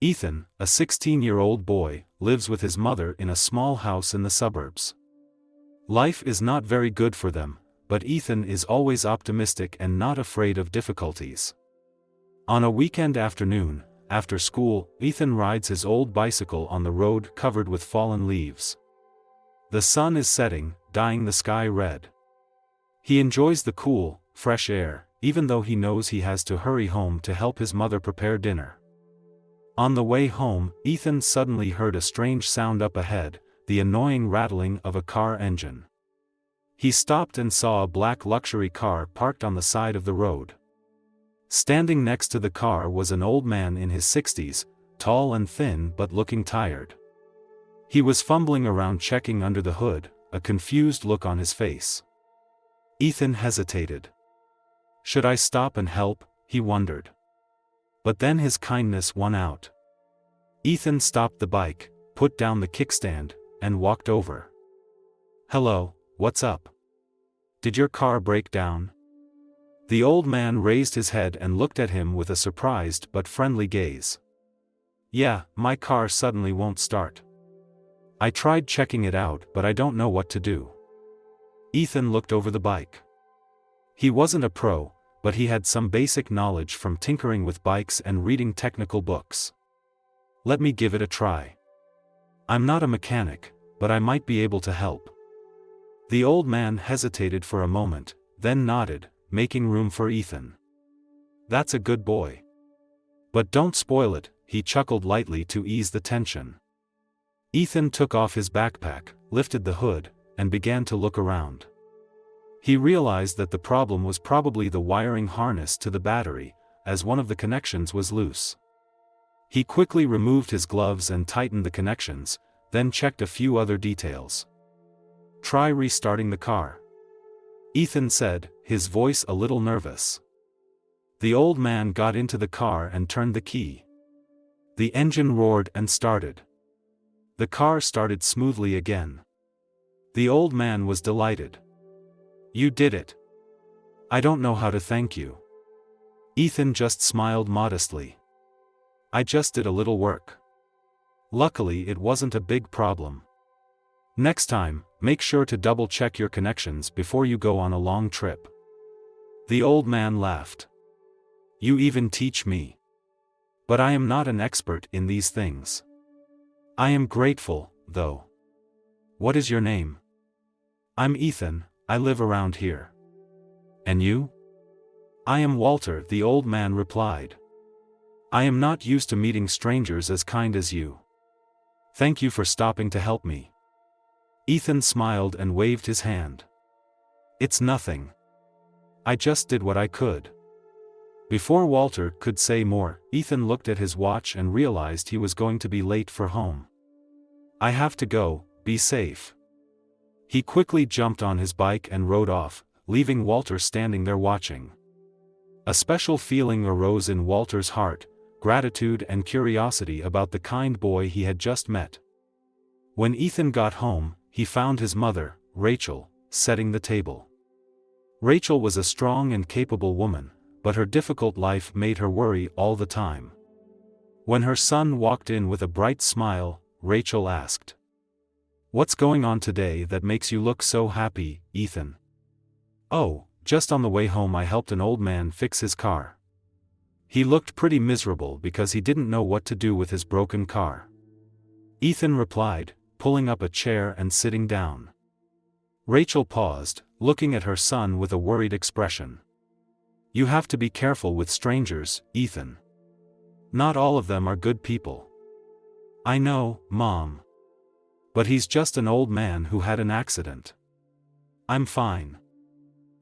Ethan, a 16-year-old boy, lives with his mother in a small house in the suburbs. Life is not very good for them, but Ethan is always optimistic and not afraid of difficulties. On a weekend afternoon, after school, Ethan rides his old bicycle on the road covered with fallen leaves. The sun is setting, dyeing the sky red. He enjoys the cool, fresh air, even though he knows he has to hurry home to help his mother prepare dinner. On the way home, Ethan suddenly heard a strange sound up ahead, the annoying rattling of a car engine. He stopped and saw a black luxury car parked on the side of the road. Standing next to the car was an old man in his 60s, tall and thin but looking tired. He was fumbling around checking under the hood, a confused look on his face. Ethan hesitated. Should I stop and help, he wondered. But then his kindness won out. Ethan stopped the bike, put down the kickstand, and walked over. Hello, what's up? Did your car break down? The old man raised his head and looked at him with a surprised but friendly gaze. Yeah, my car suddenly won't start. I tried checking it out but I don't know what to do. Ethan looked over the bike. He wasn't a pro, but he had some basic knowledge from tinkering with bikes and reading technical books. Let me give it a try. I'm not a mechanic, but I might be able to help. The old man hesitated for a moment, then nodded, making room for Ethan. That's a good boy. But don't spoil it, he chuckled lightly to ease the tension. Ethan took off his backpack, lifted the hood, and began to look around. He realized that the problem was probably the wiring harness to the battery, as one of the connections was loose. He quickly removed his gloves and tightened the connections, then checked a few other details. Try restarting the car, Ethan said, his voice a little nervous. The old man got into the car and turned the key. The engine roared and started. The car started smoothly again. The old man was delighted. You did it. I don't know how to thank you. Ethan just smiled modestly. I just did a little work. Luckily it wasn't a big problem. Next time, make sure to double-check your connections before you go on a long trip. The old man laughed. You even teach me. But I am not an expert in these things. I am grateful, though. What is your name? I'm Ethan, I live around here. And you? I am Walter, the old man replied. I am not used to meeting strangers as kind as you. Thank you for stopping to help me. Ethan smiled and waved his hand. It's nothing. I just did what I could. Before Walter could say more, Ethan looked at his watch and realized he was going to be late for home. I have to go, be safe. He quickly jumped on his bike and rode off, leaving Walter standing there watching. A special feeling arose in Walter's heart, gratitude and curiosity about the kind boy he had just met. When Ethan got home, he found his mother, Rachel, setting the table. Rachel was a strong and capable woman, but her difficult life made her worry all the time. When her son walked in with a bright smile, Rachel asked, "What's going on today that makes you look so happy, Ethan?" "Oh, just on the way home I helped an old man fix his car. He looked pretty miserable because he didn't know what to do with his broken car." Ethan replied, pulling up a chair and sitting down. Rachel paused, looking at her son with a worried expression. "You have to be careful with strangers, Ethan. Not all of them are good people." "I know, Mom. But he's just an old man who had an accident. I'm fine,"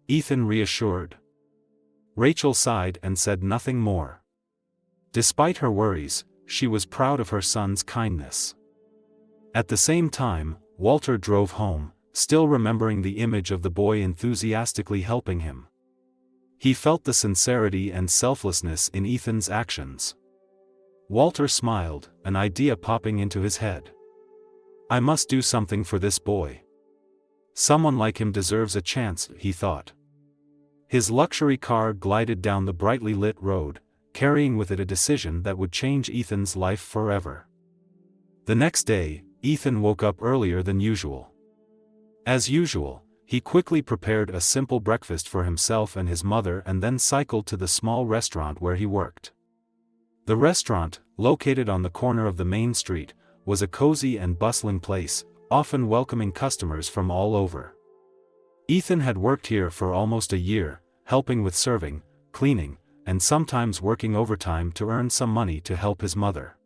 Ethan reassured. Rachel sighed and said nothing more. Despite her worries, she was proud of her son's kindness. At the same time, Walter drove home, still remembering the image of the boy enthusiastically helping him. He felt the sincerity and selflessness in Ethan's actions. Walter smiled, an idea popping into his head. I must do something for this boy. Someone like him deserves a chance, he thought. His luxury car glided down the brightly lit road, carrying with it a decision that would change Ethan's life forever. The next day, Ethan woke up earlier than usual. As usual, he quickly prepared a simple breakfast for himself and his mother and then cycled to the small restaurant where he worked. The restaurant, located on the corner of the main street, was a cozy and bustling place, often welcoming customers from all over. Ethan had worked here for almost a year, helping with serving, cleaning, and sometimes working overtime to earn some money to help his mother.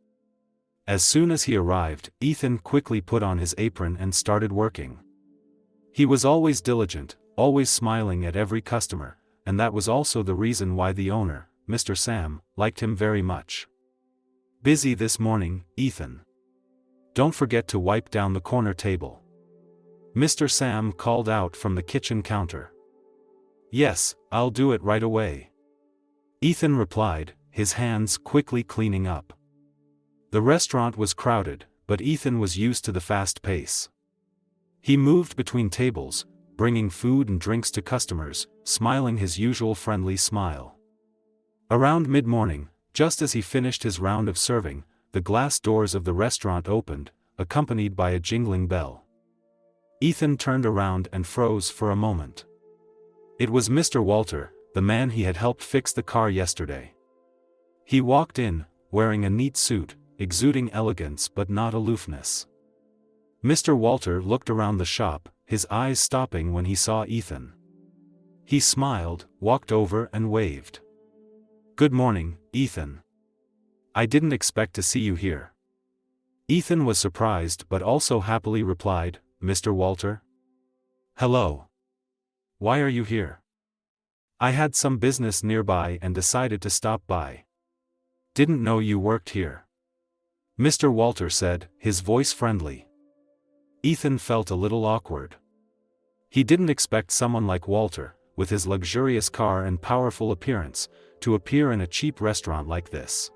As soon as he arrived, Ethan quickly put on his apron and started working. He was always diligent, always smiling at every customer, and that was also the reason why the owner, Mr. Sam, liked him very much. "Busy this morning, Ethan? Don't forget to wipe down the corner table," Mr. Sam called out from the kitchen counter. "Yes, I'll do it right away," Ethan replied, his hands quickly cleaning up. The restaurant was crowded, but Ethan was used to the fast pace. He moved between tables, bringing food and drinks to customers, smiling his usual friendly smile. Around mid-morning, just as he finished his round of serving, the glass doors of the restaurant opened, accompanied by a jingling bell. Ethan turned around and froze for a moment. It was Mr. Walter, the man he had helped fix the car yesterday. He walked in, wearing a neat suit, exuding elegance but not aloofness. Mr. Walter looked around the shop, his eyes stopping when he saw Ethan. He smiled, walked over and waved. "Good morning, Ethan. I didn't expect to see you here." Ethan was surprised but also happily replied, "Mr. Walter? Hello. Why are you here?" "I had some business nearby and decided to stop by. Didn't know you worked here," Mr. Walter said, his voice friendly. Ethan felt a little awkward. He didn't expect someone like Walter, with his luxurious car and powerful appearance, to appear in a cheap restaurant like this.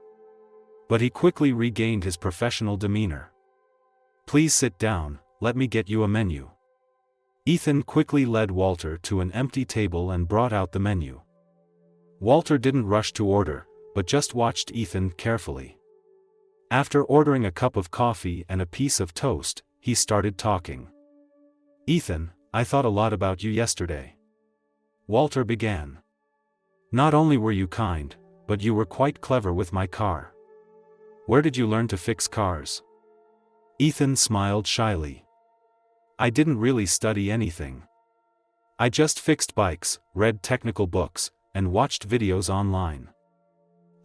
But he quickly regained his professional demeanor. "Please sit down, let me get you a menu." Ethan quickly led Walter to an empty table and brought out the menu. Walter didn't rush to order, but just watched Ethan carefully. After ordering a cup of coffee and a piece of toast, he started talking. "Ethan, I thought a lot about you yesterday," Walter began. "Not only were you kind, but you were quite clever with my car. Where did you learn to fix cars?" Ethan smiled shyly. "I didn't really study anything. I just fixed bikes, read technical books, and watched videos online.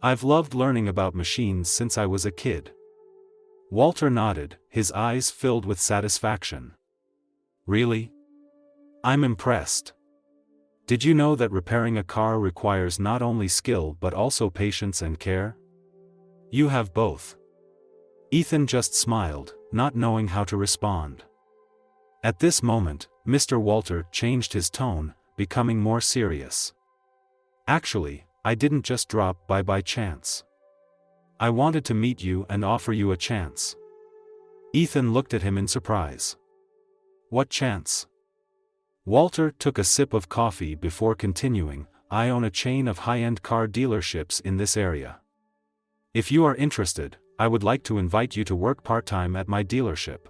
I've loved learning about machines since I was a kid." Walter nodded, his eyes filled with satisfaction. "Really? I'm impressed. Did you know that repairing a car requires not only skill but also patience and care? You have both." Ethan just smiled, not knowing how to respond. At this moment, Mr. Walter changed his tone, becoming more serious. "Actually, I didn't just drop by chance. I wanted to meet you and offer you a chance." Ethan looked at him in surprise. "What chance?" Walter took a sip of coffee before continuing, "I own a chain of high-end car dealerships in this area. If you are interested, I would like to invite you to work part-time at my dealership.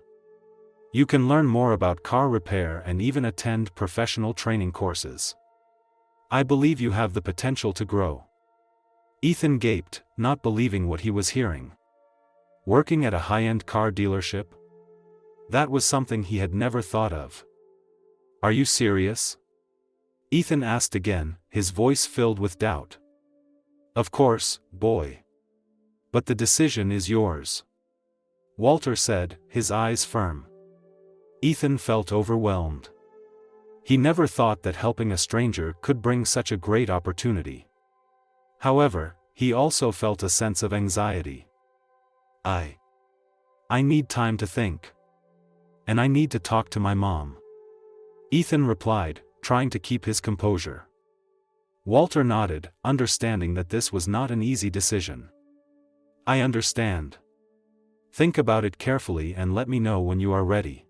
You can learn more about car repair and even attend professional training courses. I believe you have the potential to grow." Ethan gaped, not believing what he was hearing. Working at a high-end car dealership? That was something he had never thought of. "Are you serious?" Ethan asked again, his voice filled with doubt. "Of course, boy. But the decision is yours," Walter said, his eyes firm. Ethan felt overwhelmed. He never thought that helping a stranger could bring such a great opportunity. However, he also felt a sense of anxiety. I need time to think. And I need to talk to my mom," Ethan replied, trying to keep his composure. Walter nodded, understanding that this was not an easy decision. "I understand. Think about it carefully and let me know when you are ready.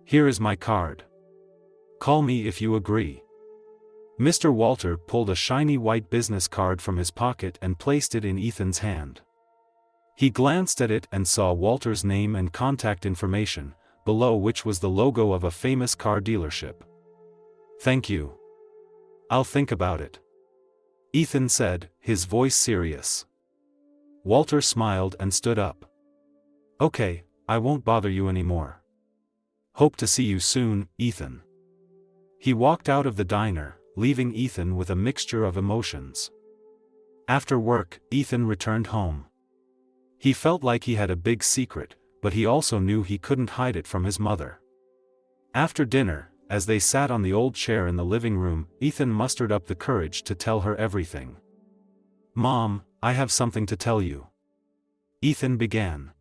Here is my card. Call me if you agree." Mr. Walter pulled a shiny white business card from his pocket and placed it in Ethan's hand. He glanced at it and saw Walter's name and contact information, below which was the logo of a famous car dealership. "Thank you. I'll think about it," Ethan said, his voice serious. Walter smiled and stood up. "Okay, I won't bother you anymore. Hope to see you soon, Ethan." He walked out of the diner, leaving Ethan with a mixture of emotions. After work, Ethan returned home. He felt like he had a big secret, but he also knew he couldn't hide it from his mother. After dinner, as they sat on the old chair in the living room, Ethan mustered up the courage to tell her everything. "Mom, I have something to tell you," Ethan began.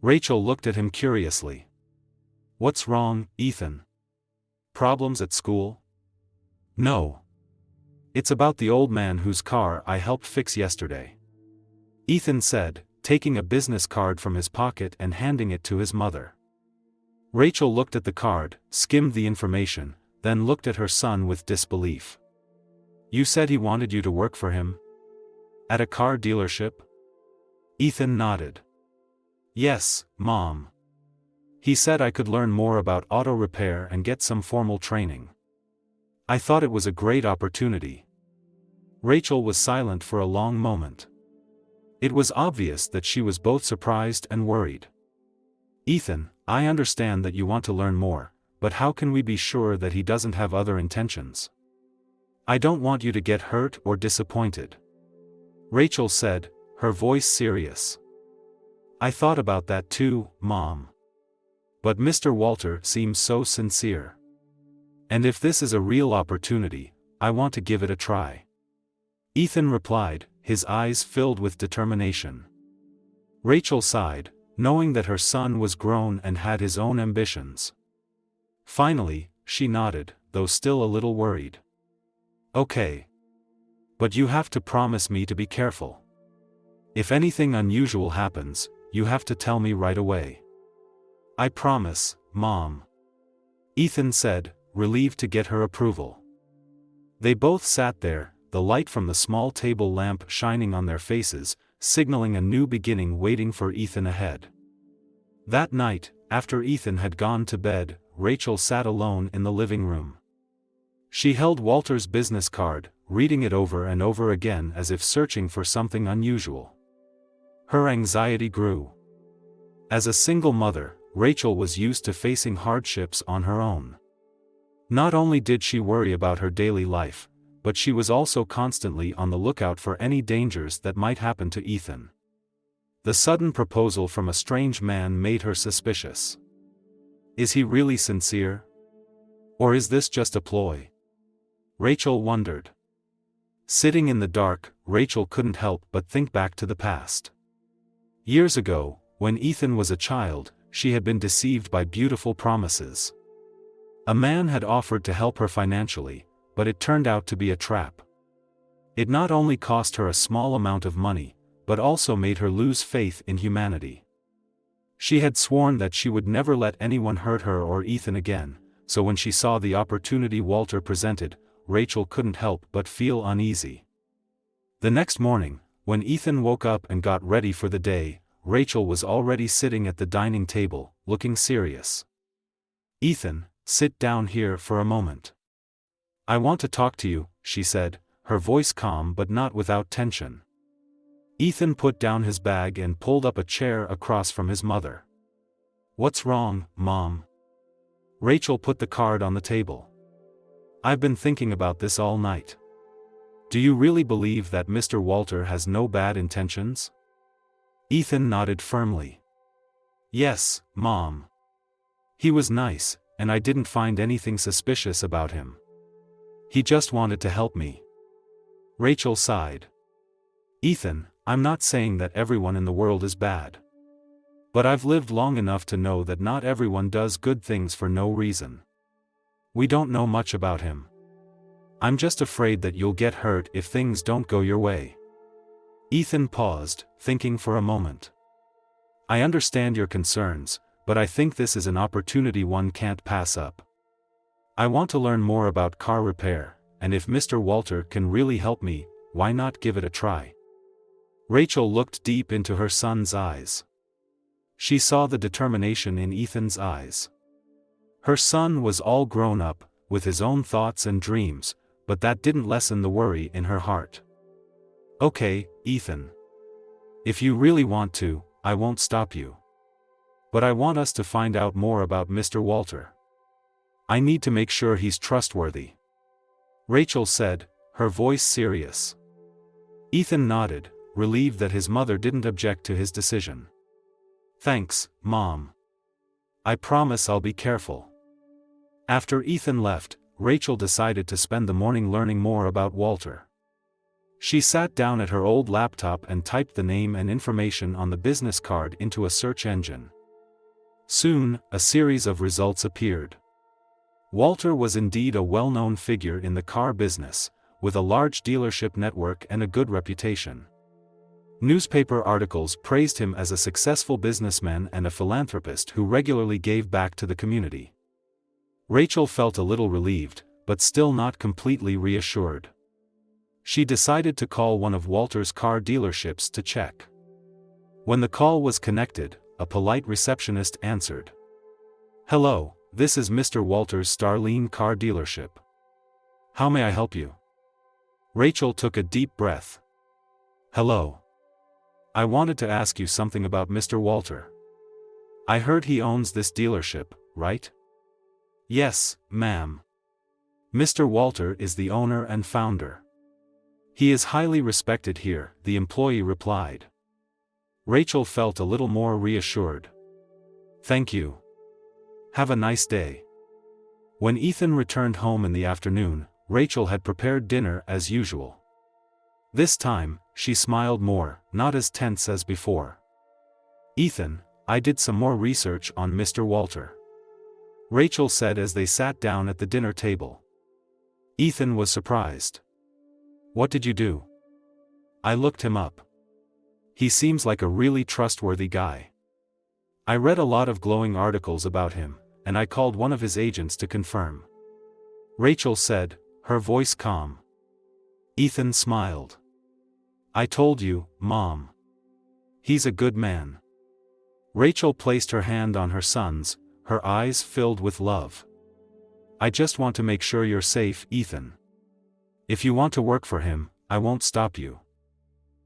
Rachel looked at him curiously. "What's wrong, Ethan? Problems at school?" "No. It's about the old man whose car I helped fix yesterday," Ethan said, taking a business card from his pocket and handing it to his mother. Rachel looked at the card, skimmed the information, then looked at her son with disbelief. "You said he wanted you to work for him? At a car dealership?" Ethan nodded. "Yes, Mom. He said I could learn more about auto repair and get some formal training. I thought it was a great opportunity." Rachel was silent for a long moment. It was obvious that she was both surprised and worried. "Ethan, I understand that you want to learn more, but how can we be sure that he doesn't have other intentions? I don't want you to get hurt or disappointed," Rachel said, her voice serious. "I thought about that too, Mom. But Mr. Walter seems so sincere. And if this is a real opportunity, I want to give it a try," Ethan replied, his eyes filled with determination. Rachel sighed, knowing that her son was grown and had his own ambitions. Finally, she nodded, though still a little worried. "Okay. But you have to promise me to be careful. If anything unusual happens, you have to tell me right away." "I promise, Mom," Ethan said, relieved to get her approval. They both sat there, the light from the small table lamp shining on their faces, signaling a new beginning waiting for Ethan ahead. That night, after Ethan had gone to bed, Rachel sat alone in the living room. She held Walter's business card, reading it over and over again as if searching for something unusual. Her anxiety grew. As a single mother, Rachel was used to facing hardships on her own. Not only did she worry about her daily life, but she was also constantly on the lookout for any dangers that might happen to Ethan. The sudden proposal from a strange man made her suspicious. Is he really sincere? Or is this just a ploy? Rachel wondered. Sitting in the dark, Rachel couldn't help but think back to the past. Years ago, when Ethan was a child, she had been deceived by beautiful promises. A man had offered to help her financially, but it turned out to be a trap. It not only cost her a small amount of money, but also made her lose faith in humanity. She had sworn that she would never let anyone hurt her or Ethan again, so when she saw the opportunity Walter presented, Rachel couldn't help but feel uneasy. The next morning, when Ethan woke up and got ready for the day, Rachel was already sitting at the dining table, looking serious. "Ethan, sit down here for a moment. I want to talk to you," she said, her voice calm but not without tension. Ethan put down his bag and pulled up a chair across from his mother. "What's wrong, Mom?" Rachel put the card on the table. "I've been thinking about this all night. Do you really believe that Mr. Walter has no bad intentions?" Ethan nodded firmly. "Yes, Mom. He was nice, and I didn't find anything suspicious about him. He just wanted to help me." Rachel sighed. "Ethan, I'm not saying that everyone in the world is bad. But I've lived long enough to know that not everyone does good things for no reason. We don't know much about him. I'm just afraid that you'll get hurt if things don't go your way." Ethan paused, thinking for a moment. "I understand your concerns, but I think this is an opportunity one can't pass up. I want to learn more about car repair, and if Mr. Walter can really help me, why not give it a try? Rachel looked deep into her son's eyes. She saw the determination in Ethan's eyes. Her son was all grown up, with his own thoughts and dreams, but that didn't lessen the worry in her heart. Okay, Ethan. If you really want to, I won't stop you. But I want us to find out more about Mr. Walter. I need to make sure he's trustworthy. Rachel said, her voice serious. Ethan nodded, relieved that his mother didn't object to his decision. Thanks, Mom. I promise I'll be careful. After Ethan left, Rachel decided to spend the morning learning more about Walter. She sat down at her old laptop and typed the name and information on the business card into a search engine. Soon, a series of results appeared. Walter was indeed a well-known figure in the car business, with a large dealership network and a good reputation. Newspaper articles praised him as a successful businessman and a philanthropist who regularly gave back to the community. Rachel felt a little relieved, but still not completely reassured. She decided to call one of Walter's car dealerships to check. When the call was connected, a polite receptionist answered. Hello, this is Mr. Walter's Starline car dealership. How may I help you? Rachel took a deep breath. Hello. I wanted to ask you something about Mr. Walter. I heard he owns this dealership, right? Yes, ma'am. Mr. Walter is the owner and founder. He is highly respected here, the employee replied. Rachel felt a little more reassured. Thank you. Have a nice day. When Ethan returned home in the afternoon, Rachel had prepared dinner as usual. This time, she smiled more, not as tense as before. Ethan, I did some more research on Mr. Walter. Rachel said as they sat down at the dinner table. Ethan was surprised. What did you do? I looked him up. He seems like a really trustworthy guy. I read a lot of glowing articles about him, and I called one of his agents to confirm. Rachel said, her voice calm. Ethan smiled. I told you, Mom. He's a good man. Rachel placed her hand on her son's, her eyes filled with love. I just want to make sure you're safe, Ethan. If you want to work for him, I won't stop you.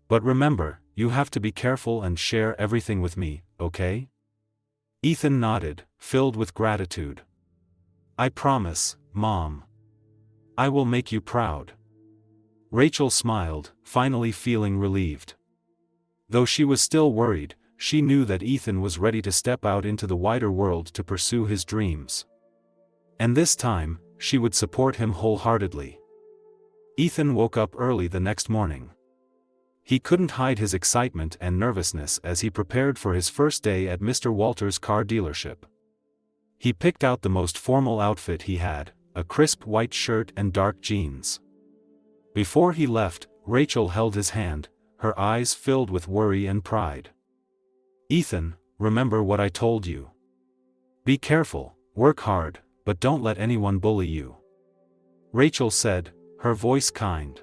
But remember, you have to be careful and share everything with me, okay? Ethan nodded, filled with gratitude. I promise, Mom. I will make you proud. Rachel smiled, finally feeling relieved. Though she was still worried, she knew that Ethan was ready to step out into the wider world to pursue his dreams. And this time, she would support him wholeheartedly. Ethan woke up early the next morning. He couldn't hide his excitement and nervousness as he prepared for his first day at Mr. Walter's car dealership. He picked out the most formal outfit he had, a crisp white shirt and dark jeans. Before he left, Rachel held his hand, her eyes filled with worry and pride. Ethan, remember what I told you. Be careful, work hard, but don't let anyone bully you. Rachel said, her voice kind.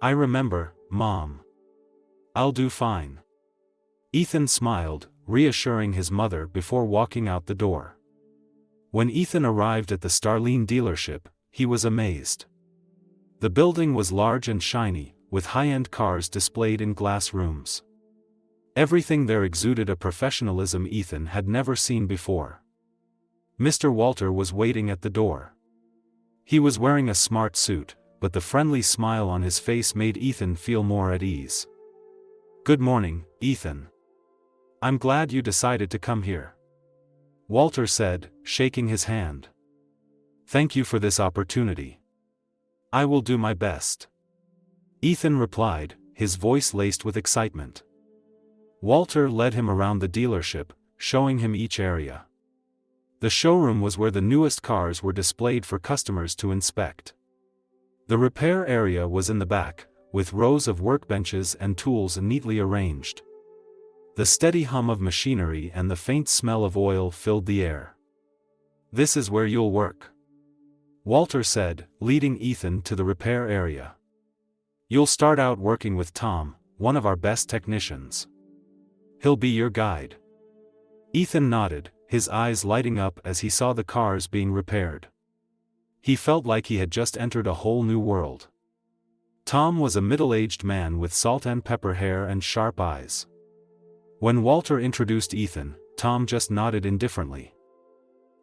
I remember, Mom. I'll do fine. Ethan smiled, reassuring his mother before walking out the door. When Ethan arrived at the Starline dealership, he was amazed. The building was large and shiny, with high-end cars displayed in glass rooms. Everything there exuded a professionalism Ethan had never seen before. Mr. Walter was waiting at the door. He was wearing a smart suit, but the friendly smile on his face made Ethan feel more at ease. Good morning, Ethan. I'm glad you decided to come here. Walter said, shaking his hand. Thank you for this opportunity. I will do my best. Ethan replied, his voice laced with excitement. Walter led him around the dealership, showing him each area. The showroom was where the newest cars were displayed for customers to inspect. The repair area was in the back, with rows of workbenches and tools neatly arranged. The steady hum of machinery and the faint smell of oil filled the air. This is where you'll work. Walter said, leading Ethan to the repair area. "You'll start out working with Tom, one of our best technicians. He'll be your guide." Ethan nodded, his eyes lighting up as he saw the cars being repaired. He felt like he had just entered a whole new world. Tom was a middle-aged man with salt and pepper hair and sharp eyes. When Walter introduced Ethan, Tom just nodded indifferently.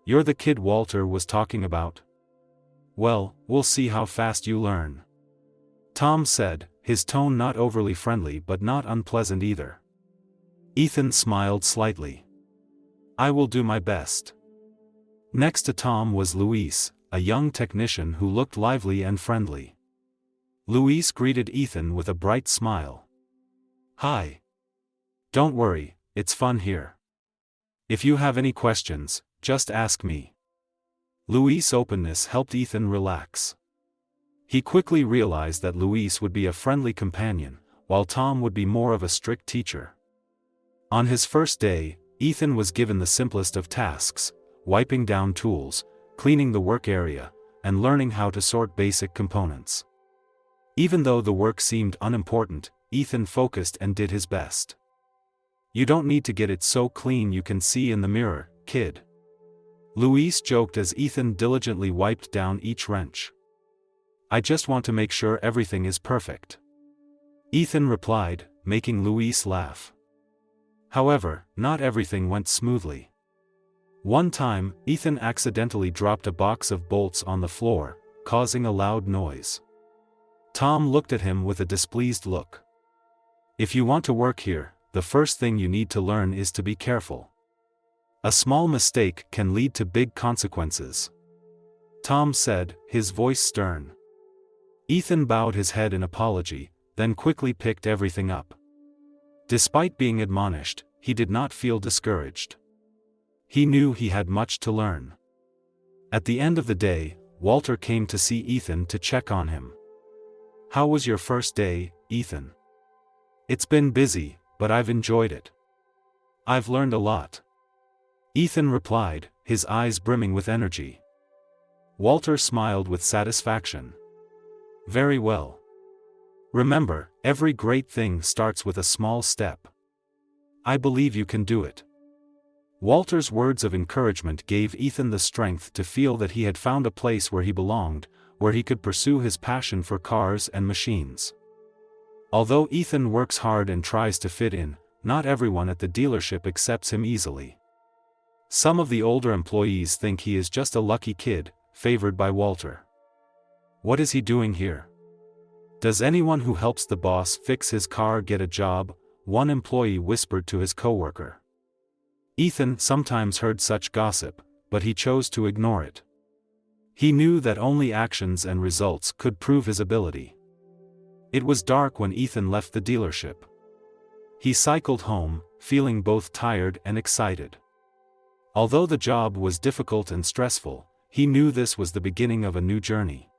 "You're the kid Walter was talking about? Well, we'll see how fast you learn," Tom said, his tone not overly friendly but not unpleasant either. Ethan smiled slightly. "I will do my best." Next to Tom was Luis, a young technician who looked lively and friendly. Luis greeted Ethan with a bright smile. "Hi. Don't worry, it's fun here. If you have any questions, just ask me." Luis' openness helped Ethan relax. He quickly realized that Luis would be a friendly companion, while Tom would be more of a strict teacher. On his first day, Ethan was given the simplest of tasks: wiping down tools, cleaning the work area, and learning how to sort basic components. Even though the work seemed unimportant, Ethan focused and did his best. "You don't need to get it so clean you can see in the mirror, kid," Luis joked as Ethan diligently wiped down each wrench. "I just want to make sure everything is perfect," Ethan replied, making Luis laugh. However, not everything went smoothly. One time, Ethan accidentally dropped a box of bolts on the floor, causing a loud noise. Tom looked at him with a displeased look. "If you want to work here, the first thing you need to learn is to be careful. A small mistake can lead to big consequences," Tom said, his voice stern. Ethan bowed his head in apology, then quickly picked everything up. Despite being admonished, he did not feel discouraged. He knew he had much to learn. At the end of the day, Walter came to see Ethan to check on him. "How was your first day, Ethan?" "It's been busy, but I've enjoyed it. I've learned a lot," Ethan replied, his eyes brimming with energy. Walter smiled with satisfaction. "Very well. Remember, every great thing starts with a small step. I believe you can do it." Walter's words of encouragement gave Ethan the strength to feel that he had found a place where he belonged, where he could pursue his passion for cars and machines. Although Ethan works hard and tries to fit in, not everyone at the dealership accepts him easily. Some of the older employees think he is just a lucky kid, favored by Walter. "What is he doing here? Does anyone who helps the boss fix his car get a job?" one employee whispered to his coworker. Ethan sometimes heard such gossip, but he chose to ignore it. He knew that only actions and results could prove his ability. It was dark when Ethan left the dealership. He cycled home, feeling both tired and excited. Although the job was difficult and stressful, he knew this was the beginning of a new journey.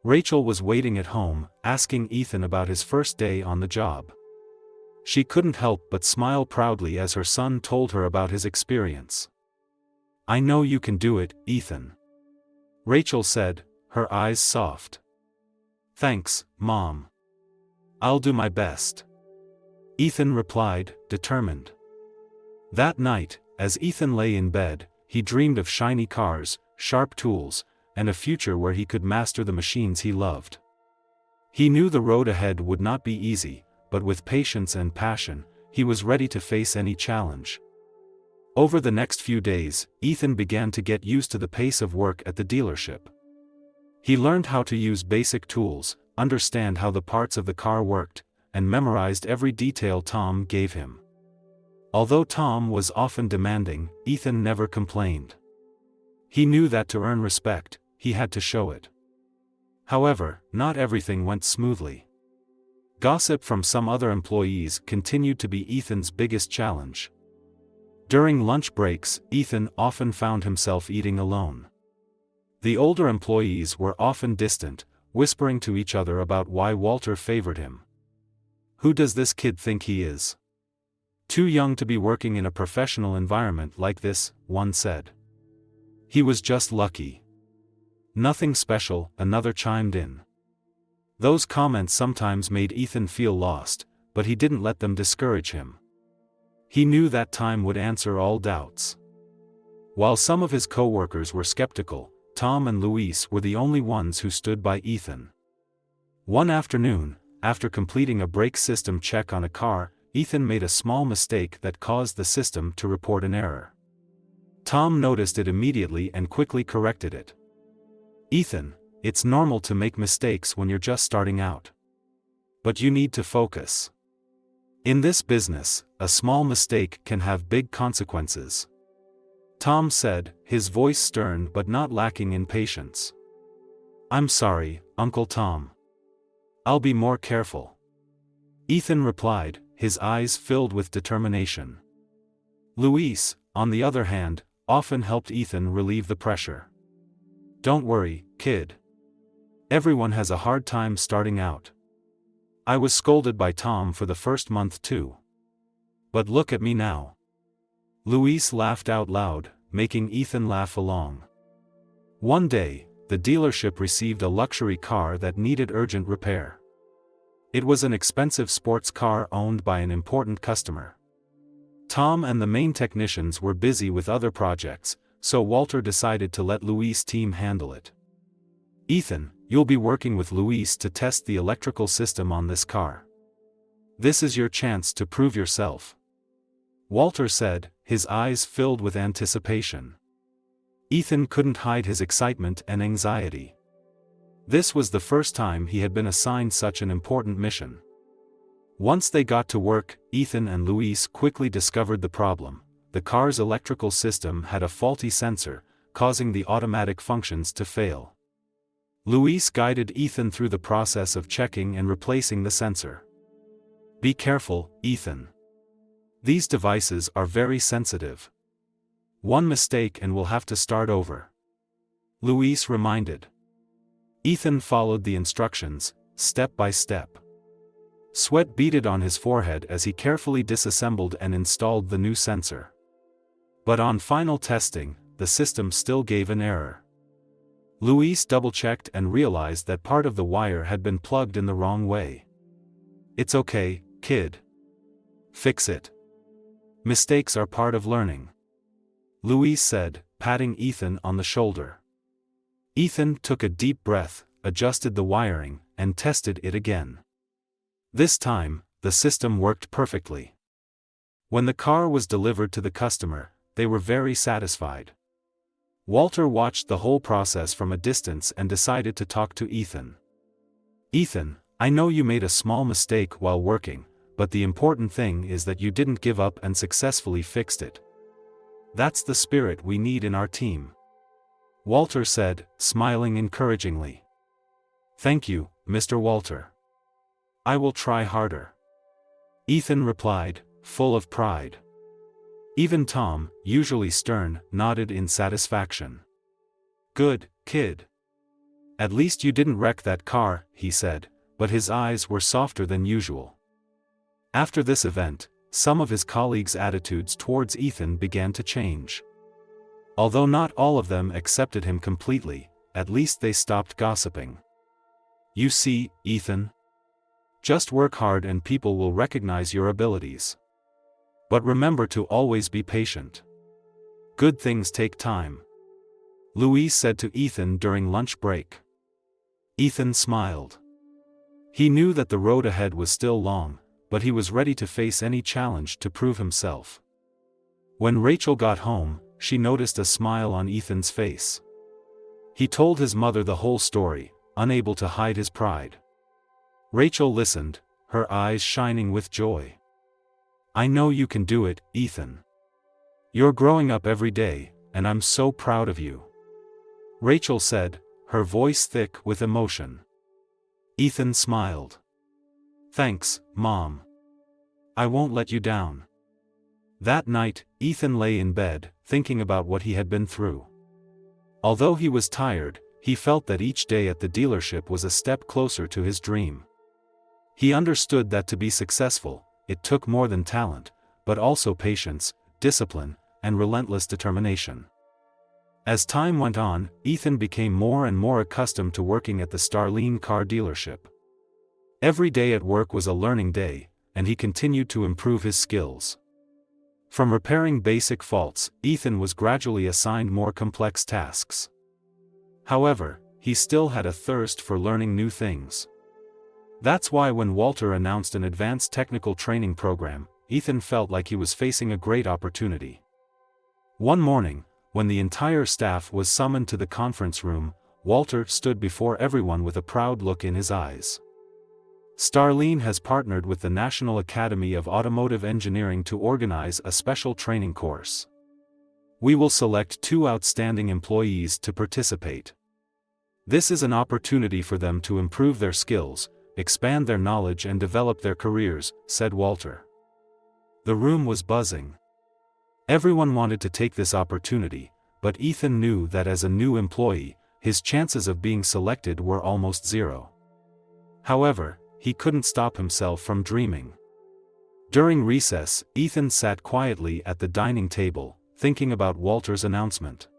Rachel was waiting at home, asking Ethan about his first day on the job. She couldn't help but smile proudly as her son told her about his experience. "I know you can do it, Ethan," Rachel said, her eyes soft. "Thanks, Mom. I'll do my best," Ethan replied, determined. That night, as Ethan lay in bed, he dreamed of shiny cars, sharp tools, and a future where he could master the machines he loved. He knew the road ahead would not be easy, but with patience and passion, he was ready to face any challenge. Over the next few days, Ethan began to get used to the pace of work at the dealership. He learned how to use basic tools, understand how the parts of the car worked, and memorized every detail Tom gave him. Although Tom was often demanding, Ethan never complained. He knew that to earn respect, he had to show it. However, not everything went smoothly. Gossip from some other employees continued to be Ethan's biggest challenge. During lunch breaks, Ethan often found himself eating alone. The older employees were often distant, whispering to each other about why Walter favored him. "Who does this kid think he is? Too young to be working in a professional environment like this," one said. "He was just lucky." Nothing special, another chimed in. Those comments sometimes made Ethan feel lost, but he didn't let them discourage him. He knew that time would answer all doubts. While some of his co-workers were skeptical, Tom and Luis were the only ones who stood by Ethan. One afternoon, after completing a brake system check on a car, Ethan made a small mistake that caused the system to report an error. Tom noticed it immediately and quickly corrected it. "Ethan, it's normal to make mistakes when you're just starting out. But you need to focus. In this business, a small mistake can have big consequences," Tom said, his voice stern but not lacking in patience. "I'm sorry, Uncle Tom. I'll be more careful," Ethan replied, his eyes filled with determination. Luis, on the other hand, often helped Ethan relieve the pressure. "Don't worry, kid. Everyone has a hard time starting out. I was scolded by Tom for the first month too. But look at me now." Luis laughed out loud, making Ethan laugh along. One day, the dealership received a luxury car that needed urgent repair. It was an expensive sports car owned by an important customer. Tom and the main technicians were busy with other projects, so Walter decided to let Luis' team handle it. "Ethan, you'll be working with Luis to test the electrical system on this car. This is your chance to prove yourself," Walter said, his eyes filled with anticipation. Ethan couldn't hide his excitement and anxiety. This was the first time he had been assigned such an important mission. Once they got to work, Ethan and Luis quickly discovered the problem. The car's electrical system had a faulty sensor, causing the automatic functions to fail. Luis guided Ethan through the process of checking and replacing the sensor. "Be careful, Ethan. These devices are very sensitive. One mistake and we'll have to start over," Luis reminded. Ethan followed the instructions, step by step. Sweat beaded on his forehead as he carefully disassembled and installed the new sensor. But on final testing, the system still gave an error. Luis double-checked and realized that part of the wire had been plugged in the wrong way. "It's okay, kid. Fix it. Mistakes are part of learning," Luis said, patting Ethan on the shoulder. Ethan took a deep breath, adjusted the wiring, and tested it again. This time, the system worked perfectly. When the car was delivered to the customer, they were very satisfied. Walter watched the whole process from a distance and decided to talk to Ethan. "Ethan, I know you made a small mistake while working, but the important thing is that you didn't give up and successfully fixed it. That's the spirit we need in our team," Walter said, smiling encouragingly. "Thank you, Mr. Walter. I will try harder," Ethan replied, full of pride. Even Tom, usually stern, nodded in satisfaction. "Good, kid. At least you didn't wreck that car," he said, but his eyes were softer than usual. After this event, some of his colleagues' attitudes towards Ethan began to change. Although not all of them accepted him completely, at least they stopped gossiping. "You see, Ethan? Just work hard and people will recognize your abilities. But remember to always be patient. Good things take time," Luis said to Ethan during lunch break. Ethan smiled. He knew that the road ahead was still long, but he was ready to face any challenge to prove himself. When Rachel got home, she noticed a smile on Ethan's face. He told his mother the whole story, unable to hide his pride. Rachel listened, her eyes shining with joy. "I know you can do it, Ethan. You're growing up every day, and I'm so proud of you," Rachel said, her voice thick with emotion. Ethan smiled. "Thanks, Mom. I won't let you down." That night, Ethan lay in bed, thinking about what he had been through. Although he was tired, he felt that each day at the dealership was a step closer to his dream. He understood that to be successful, it took more than talent, but also patience, discipline, and relentless determination. As time went on, Ethan became more and more accustomed to working at the Starline car dealership. Every day at work was a learning day, and he continued to improve his skills. From repairing basic faults, Ethan was gradually assigned more complex tasks. However, he still had a thirst for learning new things. That's why when Walter announced an advanced technical training program, Ethan felt like he was facing a great opportunity. One morning, when the entire staff was summoned to the conference room, Walter stood before everyone with a proud look in his eyes. Starline has partnered with the National Academy of Automotive Engineering to organize a special training course. We will select 2 outstanding employees to participate. This is an opportunity for them to improve their skills, expand their knowledge and develop their careers, said Walter. The room was buzzing. Everyone wanted to take this opportunity, but Ethan knew that as a new employee, his chances of being selected were almost zero. However, he couldn't stop himself from dreaming. During recess, Ethan sat quietly at the dining table, thinking about Walter's announcement.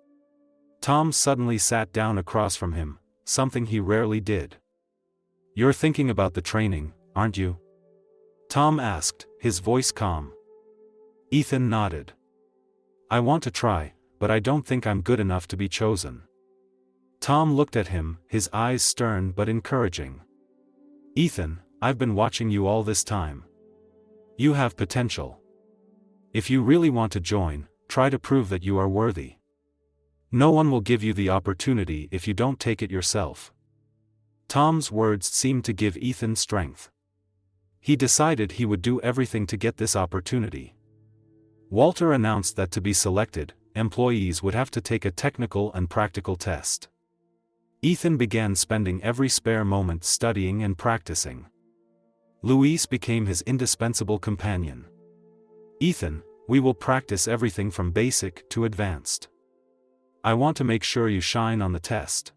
Tom suddenly sat down across from him, something he rarely did. "You're thinking about the training, aren't you?" Tom asked, his voice calm. Ethan nodded. "I want to try, but I don't think I'm good enough to be chosen." Tom looked at him, his eyes stern but encouraging. "Ethan, I've been watching you all this time. You have potential. If you really want to join, try to prove that you are worthy. No one will give you the opportunity if you don't take it yourself." Tom's words seemed to give Ethan strength. He decided he would do everything to get this opportunity. Walter announced that to be selected, employees would have to take a technical and practical test. Ethan began spending every spare moment studying and practicing. Luis became his indispensable companion. "Ethan, we will practice everything from basic to advanced. I want to make sure you shine on the test,"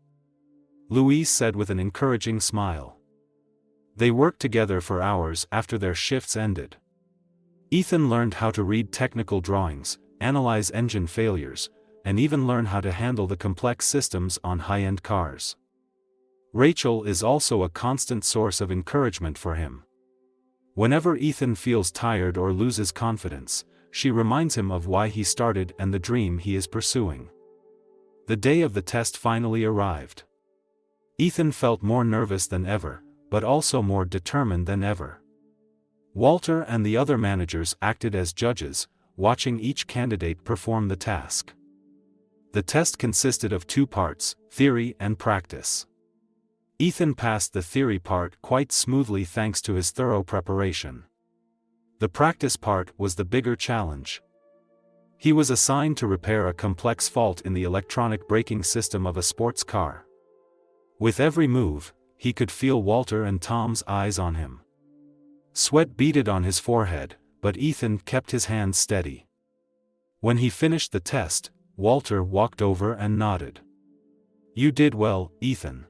Luis said with an encouraging smile. They worked together for hours after their shifts ended. Ethan learned how to read technical drawings, analyze engine failures, and even learn how to handle the complex systems on high-end cars. Rachel is also a constant source of encouragement for him. Whenever Ethan feels tired or loses confidence, she reminds him of why he started and the dream he is pursuing. The day of the test finally arrived. Ethan felt more nervous than ever, but also more determined than ever. Walter and the other managers acted as judges, watching each candidate perform the task. The test consisted of 2 parts, theory and practice. Ethan passed the theory part quite smoothly thanks to his thorough preparation. The practice part was the bigger challenge. He was assigned to repair a complex fault in the electronic braking system of a sports car. With every move, he could feel Walter and Tom's eyes on him. Sweat beaded on his forehead, but Ethan kept his hands steady. When he finished the test, Walter walked over and nodded. "You did well, Ethan."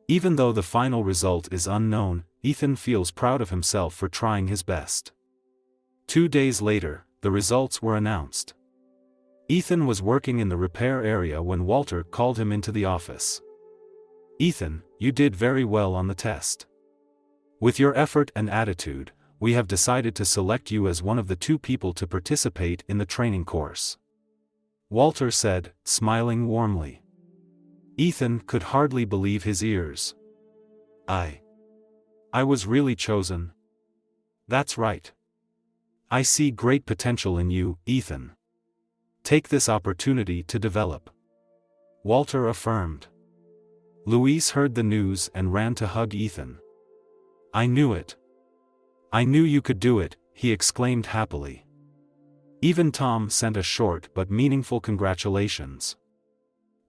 Even though the final result is unknown, Ethan feels proud of himself for trying his best. 2 days later, the results were announced. Ethan was working in the repair area when Walter called him into the office. "Ethan, you did very well on the test. With your effort and attitude, we have decided to select you as one of the 2 people to participate in the training course," Walter said, smiling warmly. Ethan could hardly believe his ears. I was really chosen?" "That's right. I see great potential in you, Ethan. Take this opportunity to develop," Walter affirmed. Luis heard the news and ran to hug Ethan. "I knew it. I knew you could do it," he exclaimed happily. Even Tom sent a short but meaningful congratulations.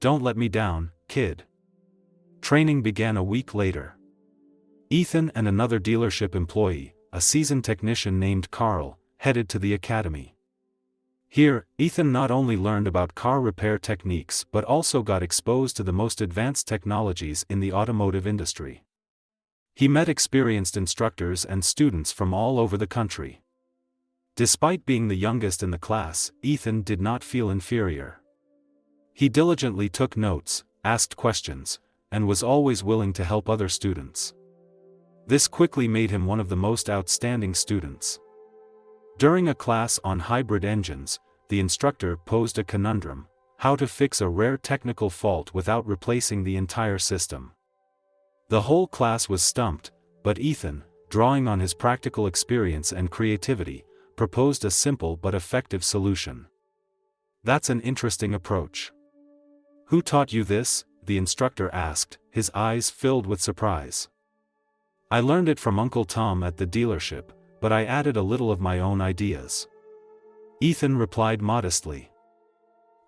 "Don't let me down, kid." Training began a week later. Ethan and another dealership employee, a seasoned technician named Carl, headed to the academy. Here, Ethan not only learned about car repair techniques but also got exposed to the most advanced technologies in the automotive industry. He met experienced instructors and students from all over the country. Despite being the youngest in the class, Ethan did not feel inferior. He diligently took notes, asked questions, and was always willing to help other students. This quickly made him one of the most outstanding students. During a class on hybrid engines, the instructor posed a conundrum: how to fix a rare technical fault without replacing the entire system. The whole class was stumped, but Ethan, drawing on his practical experience and creativity, proposed a simple but effective solution. "That's an interesting approach. Who taught you this?" the instructor asked, his eyes filled with surprise. "I learned it from Uncle Tom at the dealership, but I added a little of my own ideas," Ethan replied modestly.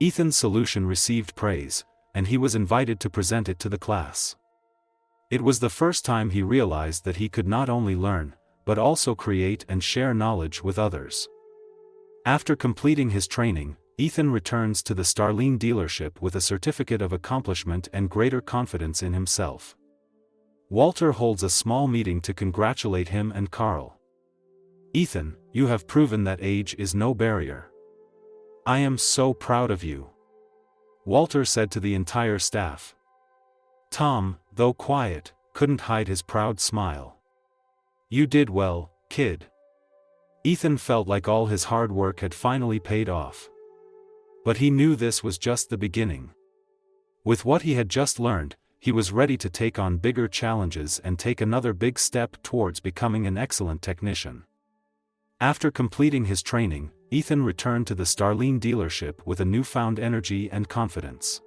Ethan's solution received praise, and he was invited to present it to the class. It was the first time he realized that he could not only learn, but also create and share knowledge with others. After completing his training, Ethan returns to the Starline dealership with a certificate of accomplishment and greater confidence in himself. Walter holds a small meeting to congratulate him and Carl. "Ethan, you have proven that age is no barrier. I am so proud of you," Walter said to the entire staff. Tom, though quiet, couldn't hide his proud smile. "You did well, kid." Ethan felt like all his hard work had finally paid off. But he knew this was just the beginning. With what he had just learned, he was ready to take on bigger challenges and take another big step towards becoming an excellent technician. After completing his training, Ethan returned to the Starline dealership with a newfound energy and confidence.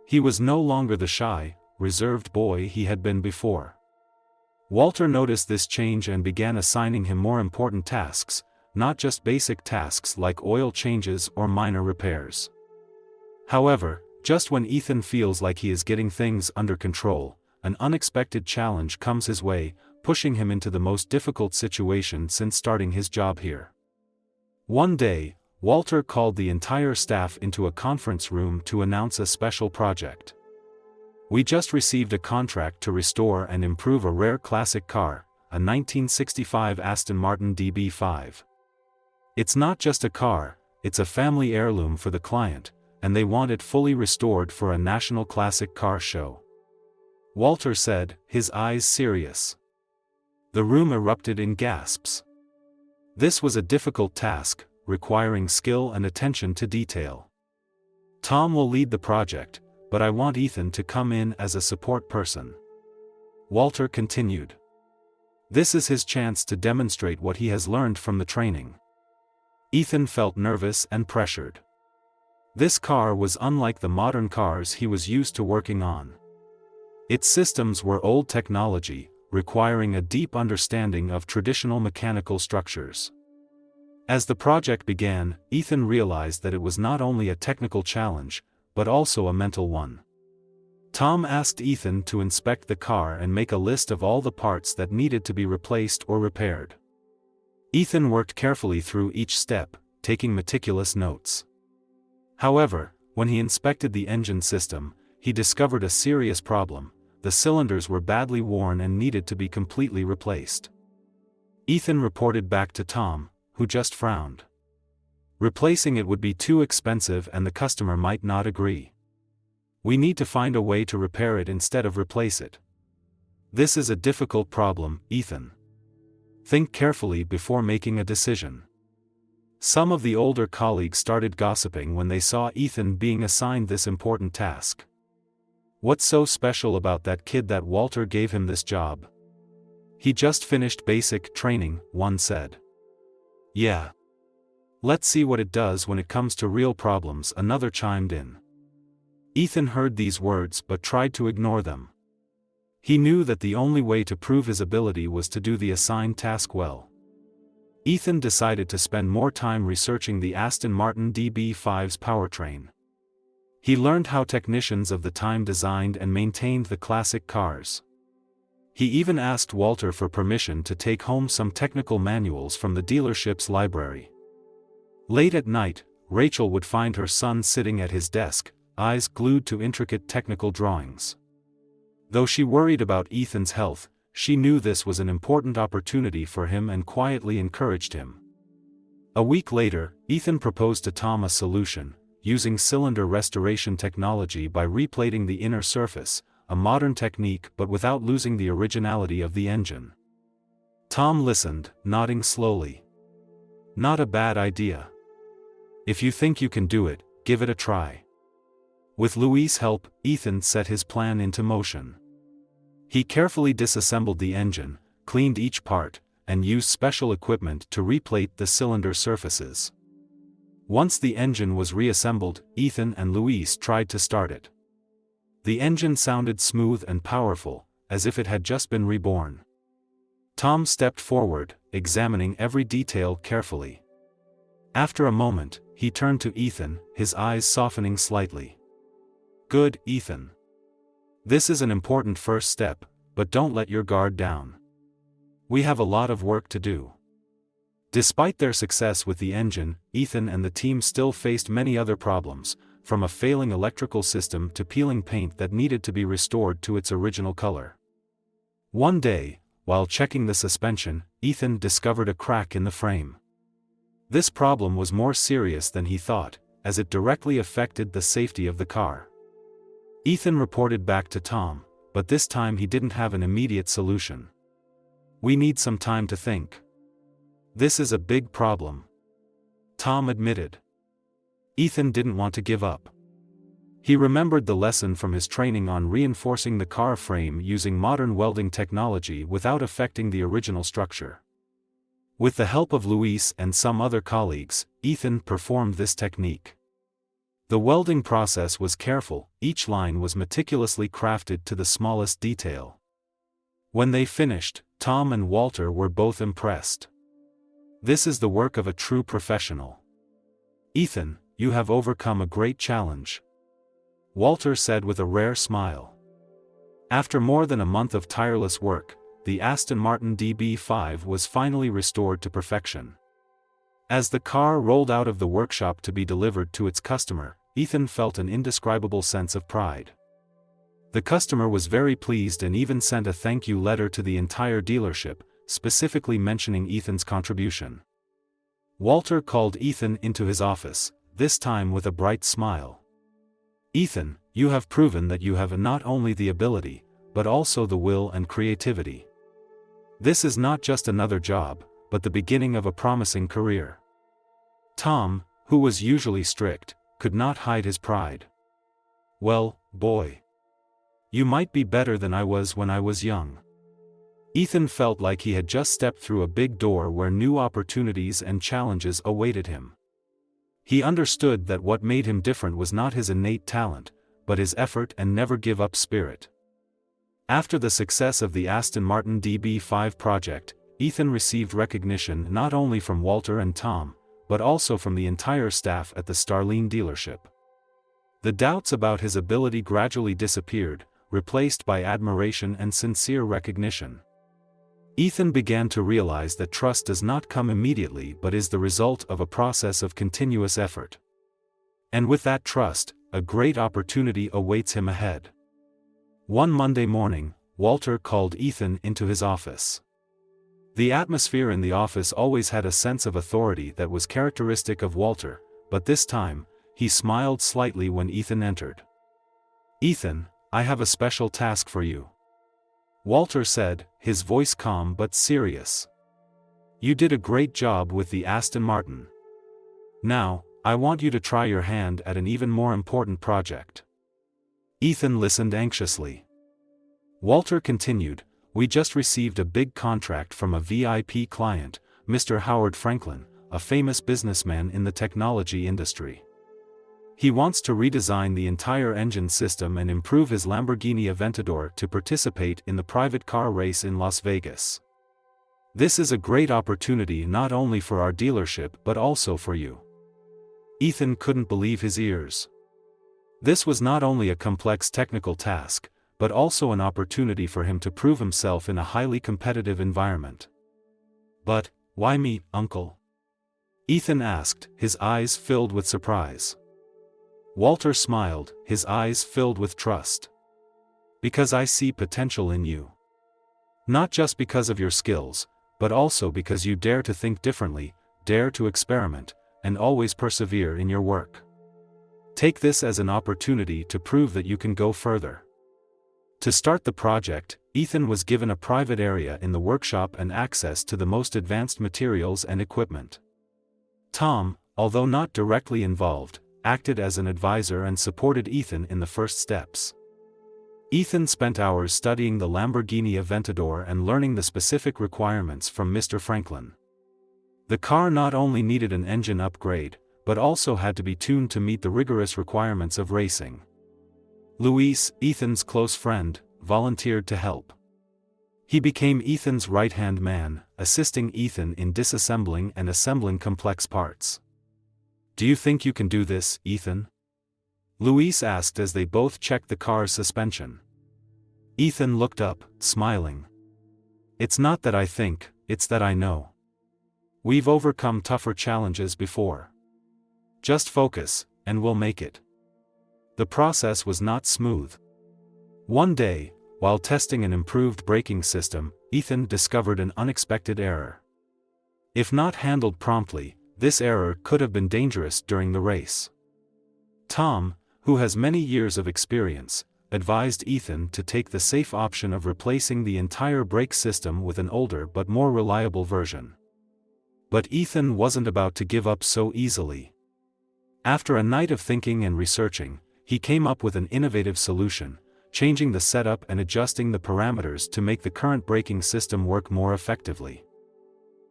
He was no longer the shy, reserved boy he had been before. Walter noticed this change and began assigning him more important tasks, not just basic tasks like oil changes or minor repairs. However, just when Ethan feels like he is getting things under control, an unexpected challenge comes his way, pushing him into the most difficult situation since starting his job here. One day, Walter called the entire staff into a conference room to announce a special project. "We just received a contract to restore and improve a rare classic car, a 1965 Aston Martin DB5. It's not just a car, it's a family heirloom for the client, and they want it fully restored for a national classic car show," Walter said, his eyes serious. The room erupted in gasps. This was a difficult task, requiring skill and attention to detail. "Tom will lead the project, but I want Ethan to come in as a support person," Walter continued. "This is his chance to demonstrate what he has learned from the training." Ethan felt nervous and pressured. This car was unlike the modern cars he was used to working on. Its systems were old technology, requiring a deep understanding of traditional mechanical structures. As the project began, Ethan realized that it was not only a technical challenge, but also a mental one. Tom asked Ethan to inspect the car and make a list of all the parts that needed to be replaced or repaired. Ethan worked carefully through each step, taking meticulous notes. However, when he inspected the engine system, he discovered a serious problem: the cylinders were badly worn and needed to be completely replaced. Ethan reported back to Tom, who just frowned. Replacing it would be too expensive and the customer might not agree. "We need to find a way to repair it instead of replace it." "This is a difficult problem, Ethan. Think carefully before making a decision." Some of the older colleagues started gossiping when they saw Ethan being assigned this important task. "What's so special about that kid that Walter gave him this job? He just finished basic training," one said. "Yeah. Let's see what it does when it comes to real problems," another chimed in. Ethan heard these words but tried to ignore them. He knew that the only way to prove his ability was to do the assigned task well. Ethan decided to spend more time researching the Aston Martin DB5's powertrain. He learned how technicians of the time designed and maintained the classic cars. He even asked Walter for permission to take home some technical manuals from the dealership's library. Late at night, Rachel would find her son sitting at his desk, eyes glued to intricate technical drawings. Though she worried about Ethan's health, she knew this was an important opportunity for him and quietly encouraged him. A week later, Ethan proposed to Tom a solution: using cylinder restoration technology by replating the inner surface, a modern technique but without losing the originality of the engine. Tom listened, nodding slowly. Not a bad idea. If you think you can do it, give it a try. With Louis' help, Ethan set his plan into motion. He carefully disassembled the engine, cleaned each part, and used special equipment to replate the cylinder surfaces. Once the engine was reassembled, Ethan and Louis tried to start it. The engine sounded smooth and powerful, as if it had just been reborn. Tom stepped forward, examining every detail carefully. After a moment, he turned to Ethan, his eyes softening slightly. "Good, Ethan. This is an important first step, but don't let your guard down. We have a lot of work to do." Despite their success with the engine, Ethan and the team still faced many other problems, from a failing electrical system to peeling paint that needed to be restored to its original color. One day, while checking the suspension, Ethan discovered a crack in the frame. This problem was more serious than he thought, as it directly affected the safety of the car. Ethan reported back to Tom, but this time he didn't have an immediate solution. "We need some time to think. This is a big problem," Tom admitted. Ethan didn't want to give up. He remembered the lesson from his training on reinforcing the car frame using modern welding technology without affecting the original structure. With the help of Louis and some other colleagues, Ethan performed this technique. The welding process was careful, each line was meticulously crafted to the smallest detail. When they finished, Tom and Walter were both impressed. "This is the work of a true professional. Ethan, you have overcome a great challenge," Walter said with a rare smile. After more than a month of tireless work, the Aston Martin DB5 was finally restored to perfection. As the car rolled out of the workshop to be delivered to its customer, Ethan felt an indescribable sense of pride. The customer was very pleased and even sent a thank you letter to the entire dealership, specifically mentioning Ethan's contribution. Walter called Ethan into his office, this time with a bright smile. "Ethan, you have proven that you have not only the ability, but also the will and creativity. This is not just another job, but the beginning of a promising career." Tom, who was usually strict, could not hide his pride. "Well, boy. You might be better than I was when I was young." Ethan felt like he had just stepped through a big door where new opportunities and challenges awaited him. He understood that what made him different was not his innate talent, but his effort and never-give-up spirit. After the success of the Aston Martin DB5 project, Ethan received recognition not only from Walter and Tom, but also from the entire staff at the Starline dealership. The doubts about his ability gradually disappeared, replaced by admiration and sincere recognition. Ethan began to realize that trust does not come immediately but is the result of a process of continuous effort. And with that trust, a great opportunity awaits him ahead. One Monday morning, Walter called Ethan into his office. The atmosphere in the office always had a sense of authority that was characteristic of Walter, but this time, he smiled slightly when Ethan entered. "Ethan, I have a special task for you," Walter said, his voice calm but serious. "You did a great job with the Aston Martin. Now, I want you to try your hand at an even more important project." Ethan listened anxiously. Walter continued, "We just received a big contract from a VIP client, Mr. Howard Franklin, a famous businessman in the technology industry. He wants to redesign the entire engine system and improve his Lamborghini Aventador to participate in the private car race in Las Vegas. This is a great opportunity not only for our dealership but also for you." Ethan couldn't believe his ears. This was not only a complex technical task, but also an opportunity for him to prove himself in a highly competitive environment. "But, why me, Uncle?" Ethan asked, his eyes filled with surprise. Walter smiled, his eyes filled with trust. "Because I see potential in you. Not just because of your skills, but also because you dare to think differently, dare to experiment, and always persevere in your work. Take this as an opportunity to prove that you can go further. To start the project, Ethan was given a private area in the workshop and access to the most advanced materials and equipment. Tom, although not directly involved, acted as an advisor and supported Ethan in the first steps. Ethan spent hours studying the Lamborghini Aventador and learning the specific requirements from Mr. Franklin. The car not only needed an engine upgrade, but also had to be tuned to meet the rigorous requirements of racing. Luis, Ethan's close friend, volunteered to help. He became Ethan's right-hand man, assisting Ethan in disassembling and assembling complex parts. "Do you think you can do this, Ethan?" Luis asked as they both checked the car's suspension. Ethan looked up, smiling. "It's not that I think, it's that I know. We've overcome tougher challenges before. Just focus, and we'll make it." The process was not smooth. One day, while testing an improved braking system, Ethan discovered an unexpected error. If not handled promptly, this error could have been dangerous during the race. Tom, who has many years of experience, advised Ethan to take the safe option of replacing the entire brake system with an older but more reliable version. But Ethan wasn't about to give up so easily. After a night of thinking and researching, he came up with an innovative solution, changing the setup and adjusting the parameters to make the current braking system work more effectively.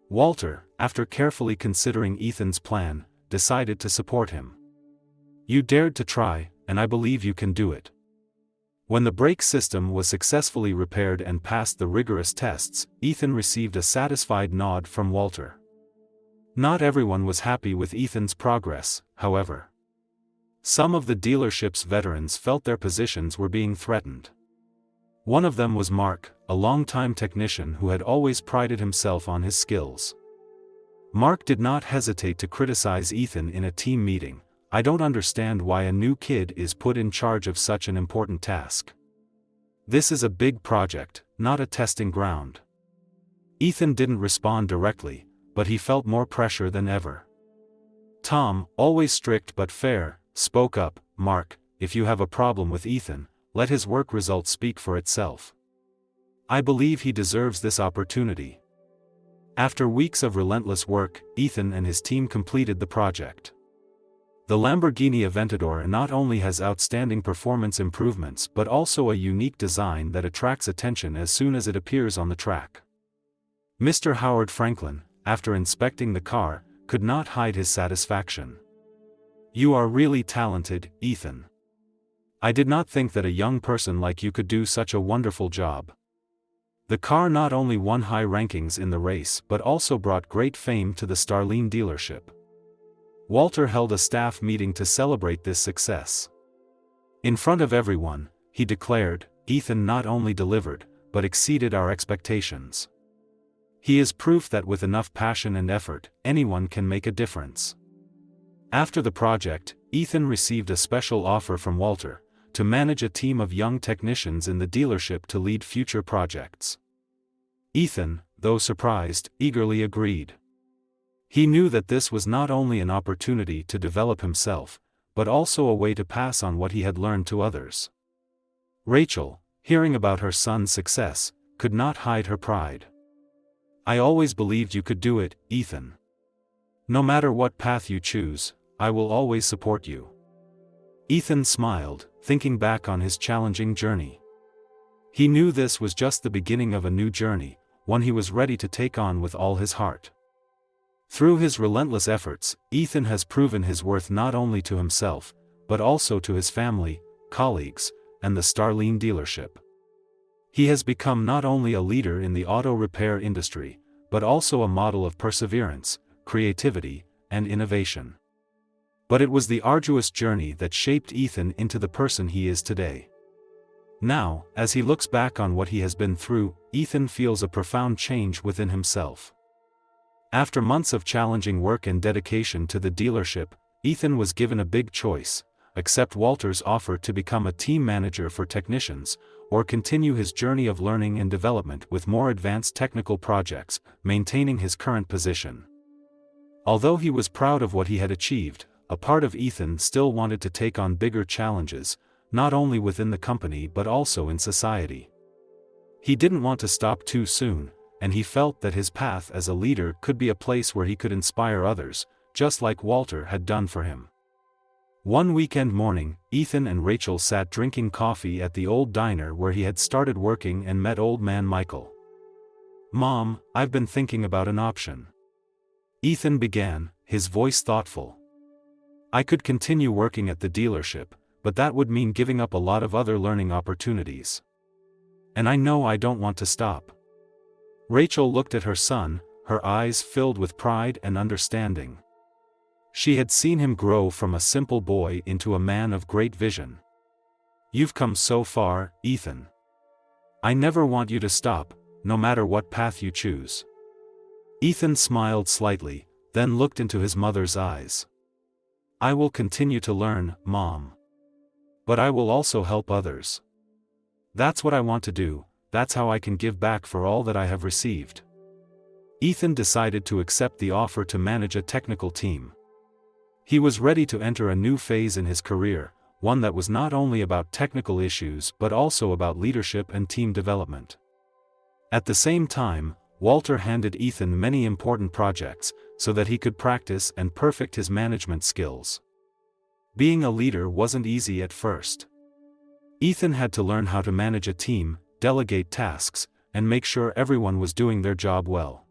Walter, after carefully considering Ethan's plan, decided to support him. "You dared to try, and I believe you can do it." When the brake system was successfully repaired and passed the rigorous tests, Ethan received a satisfied nod from Walter. Not everyone was happy with Ethan's progress, however. Some of the dealership's veterans felt their positions were being threatened. One of them was Mark, a longtime technician who had always prided himself on his skills. Mark did not hesitate to criticize Ethan in a team meeting. "I don't understand why a new kid is put in charge of such an important task. This is a big project, not a testing ground." Ethan didn't respond directly, but he felt more pressure than ever. Tom, always strict but fair, spoke up. "Mark, if you have a problem with Ethan, let his work results speak for itself. I believe he deserves this opportunity." After weeks of relentless work, Ethan and his team completed the project. The Lamborghini Aventador not only has outstanding performance improvements but also a unique design that attracts attention as soon as it appears on the track. Mr. Howard Franklin, after inspecting the car, could not hide his satisfaction. "You are really talented, Ethan. I did not think that a young person like you could do such a wonderful job." The car not only won high rankings in the race but also brought great fame to the Starline dealership. Walter held a staff meeting to celebrate this success. In front of everyone, he declared, "Ethan not only delivered, but exceeded our expectations. He is proof that with enough passion and effort, anyone can make a difference." After the project, Ethan received a special offer from Walter, to manage a team of young technicians in the dealership to lead future projects. Ethan, though surprised, eagerly agreed. He knew that this was not only an opportunity to develop himself, but also a way to pass on what he had learned to others. Rachel, hearing about her son's success, could not hide her pride. "I always believed you could do it, Ethan. No matter what path you choose, I will always support you." Ethan smiled, thinking back on his challenging journey. He knew this was just the beginning of a new journey, one he was ready to take on with all his heart. Through his relentless efforts, Ethan has proven his worth not only to himself, but also to his family, colleagues, and the Starline dealership. He has become not only a leader in the auto repair industry, but also a model of perseverance, creativity, and innovation. But it was the arduous journey that shaped Ethan into the person he is today. Now, as he looks back on what he has been through, Ethan feels a profound change within himself. After months of challenging work and dedication to the dealership, Ethan was given a big choice: accept Walter's offer to become a team manager for technicians, or continue his journey of learning and development with more advanced technical projects, maintaining his current position. Although he was proud of what he had achieved, a part of Ethan still wanted to take on bigger challenges, not only within the company but also in society. He didn't want to stop too soon, and he felt that his path as a leader could be a place where he could inspire others, just like Walter had done for him. One weekend morning, Ethan and Rachel sat drinking coffee at the old diner where he had started working and met old man Michael. "Mom, I've been thinking about an option," Ethan began, his voice thoughtful. "I could continue working at the dealership, but that would mean giving up a lot of other learning opportunities. And I know I don't want to stop." Rachel looked at her son, her eyes filled with pride and understanding. She had seen him grow from a simple boy into a man of great vision. "You've come so far, Ethan. I never want you to stop, no matter what path you choose." Ethan smiled slightly, then looked into his mother's eyes. "I will continue to learn, Mom. But I will also help others. That's what I want to do, that's how I can give back for all that I have received." Ethan decided to accept the offer to manage a technical team. He was ready to enter a new phase in his career, one that was not only about technical issues but also about leadership and team development. At the same time, Walter handed Ethan many important projects, so that he could practice and perfect his management skills. Being a leader wasn't easy at first. Ethan had to learn how to manage a team, delegate tasks, and make sure everyone was doing their job well.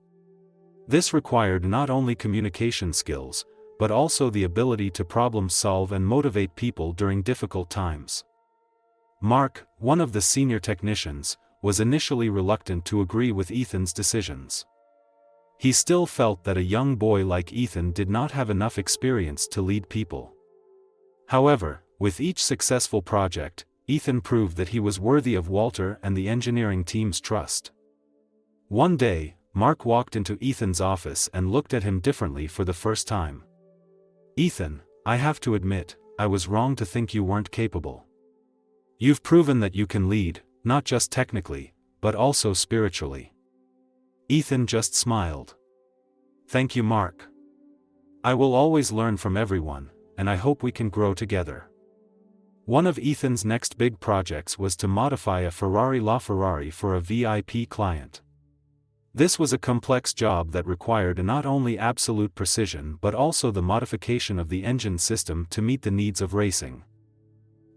This required not only communication skills, but also the ability to problem solve and motivate people during difficult times. Mark, one of the senior technicians, was initially reluctant to agree with Ethan's decisions. He still felt that a young boy like Ethan did not have enough experience to lead people. However, with each successful project, Ethan proved that he was worthy of Walter and the engineering team's trust. One day, Mark walked into Ethan's office and looked at him differently for the first time. "Ethan, I have to admit, I was wrong to think you weren't capable. You've proven that you can lead, not just technically, but also spiritually." Ethan just smiled. "Thank you, Mark. I will always learn from everyone, and I hope we can grow together." One of Ethan's next big projects was to modify a Ferrari LaFerrari for a VIP client. This was a complex job that required not only absolute precision but also the modification of the engine system to meet the needs of racing.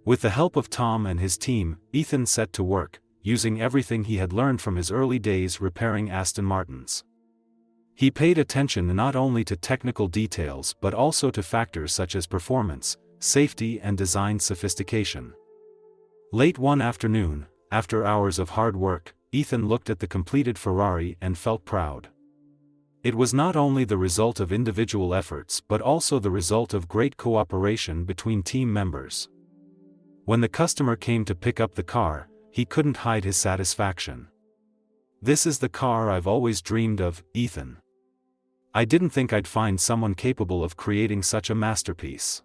With the help of Tom and his team, Ethan set to work, using everything he had learned from his early days repairing Aston Martins. He paid attention not only to technical details but also to factors such as performance, safety and design sophistication. Late one afternoon, after hours of hard work, Ethan looked at the completed Ferrari and felt proud. It was not only the result of individual efforts but also the result of great cooperation between team members. When the customer came to pick up the car, he couldn't hide his satisfaction. "This is the car I've always dreamed of, Ethan. I didn't think I'd find someone capable of creating such a masterpiece."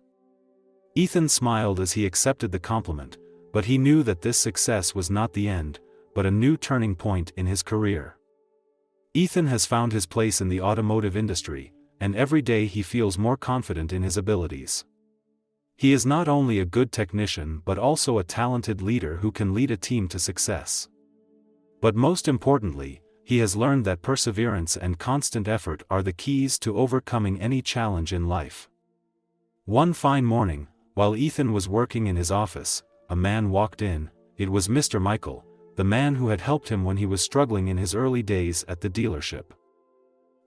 Ethan smiled as he accepted the compliment, but he knew that this success was not the end, but a new turning point in his career. Ethan has found his place in the automotive industry, and every day he feels more confident in his abilities. He is not only a good technician but also a talented leader who can lead a team to success. But most importantly, he has learned that perseverance and constant effort are the keys to overcoming any challenge in life. One fine morning, while Ethan was working in his office, a man walked in. It was Mr. Michael, the man who had helped him when he was struggling in his early days at the dealership.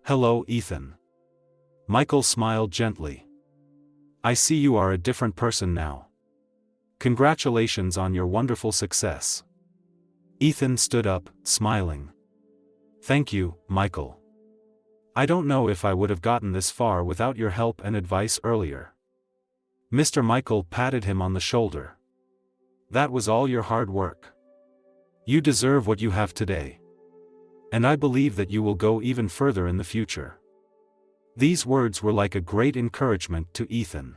"Hello, Ethan." Michael smiled gently. "I see you are a different person now. Congratulations on your wonderful success." Ethan stood up, smiling. "Thank you, Michael. I don't know if I would have gotten this far without your help and advice earlier." Mr. Michael patted him on the shoulder. "That was all your hard work. You deserve what you have today. And I believe that you will go even further in the future." These words were like a great encouragement to Ethan.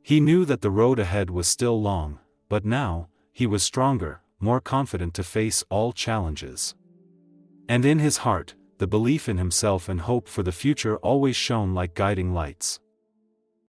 He knew that the road ahead was still long, but now, he was stronger, more confident to face all challenges. And in his heart, the belief in himself and hope for the future always shone like guiding lights.